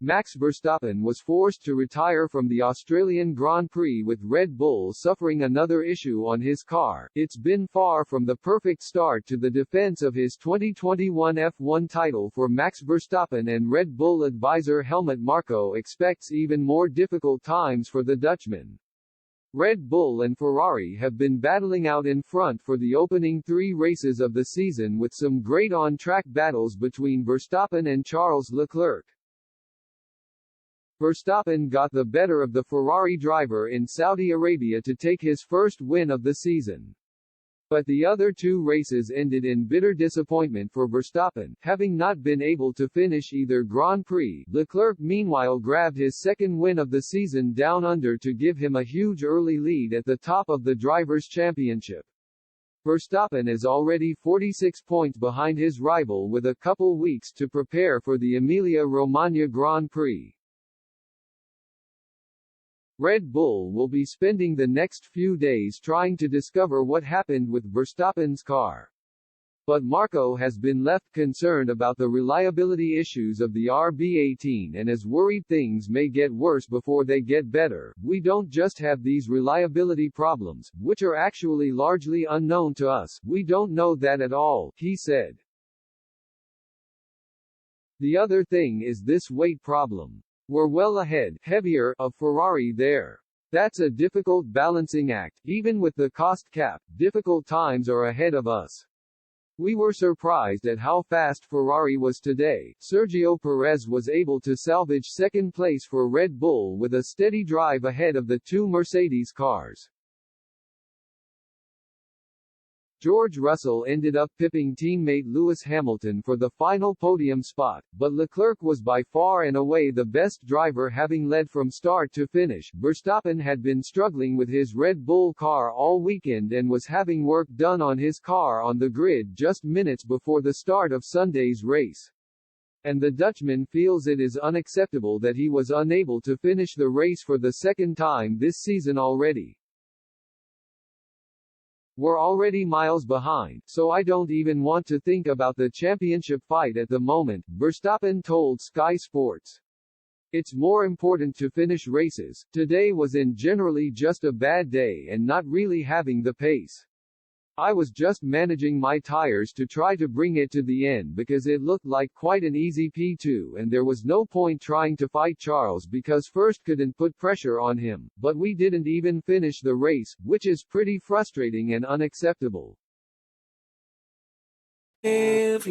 Max Verstappen was forced to retire from the Australian Grand Prix with Red Bull suffering another issue on his car. It's been far from the perfect start to the defense of his 2021 F1 title for Max Verstappen, and Red Bull advisor Helmut Marko expects even more difficult times for the Dutchman. Red Bull and Ferrari have been battling out in front for the opening 3 races of the season, with some great on-track battles between Verstappen and Charles Leclerc. Verstappen got the better of the Ferrari driver in Saudi Arabia to take his first win of the season. But the other 2 races ended in bitter disappointment for Verstappen, having not been able to finish either Grand Prix. Leclerc meanwhile grabbed his second win of the season down under to give him a huge early lead at the top of the Drivers' Championship. Verstappen is already 46 points behind his rival with a couple weeks to prepare for the Emilia-Romagna Grand Prix. Red Bull will be spending the next few days trying to discover what happened with Verstappen's car. But Marko has been left concerned about the reliability issues of the RB18 and is worried things may get worse before they get better. "We don't just have these reliability problems, which are actually largely unknown to us. We don't know that at all," he said. "The other thing is this weight problem. We're well ahead, heavier, of Ferrari there. That's a difficult balancing act. Even with the cost cap, difficult times are ahead of us. We were surprised at how fast Ferrari was today." Sergio Perez was able to salvage second place for Red Bull with a steady drive ahead of the 2 Mercedes cars. George Russell ended up pipping teammate Lewis Hamilton for the final podium spot, but Leclerc was by far and away the best driver, having led from start to finish. Verstappen had been struggling with his Red Bull car all weekend and was having work done on his car on the grid just minutes before the start of Sunday's race. And the Dutchman feels it is unacceptable that he was unable to finish the race for the second time this season already. "We're already miles behind, so I don't even want to think about the championship fight at the moment," Verstappen told Sky Sports. "It's more important to finish races. Today was generally just a bad day and not really having the pace. I was just managing my tires to try to bring it to the end because it looked like quite an easy P2 and there was no point trying to fight Charles because first couldn't put pressure on him, but we didn't even finish the race, which is pretty frustrating and unacceptable." If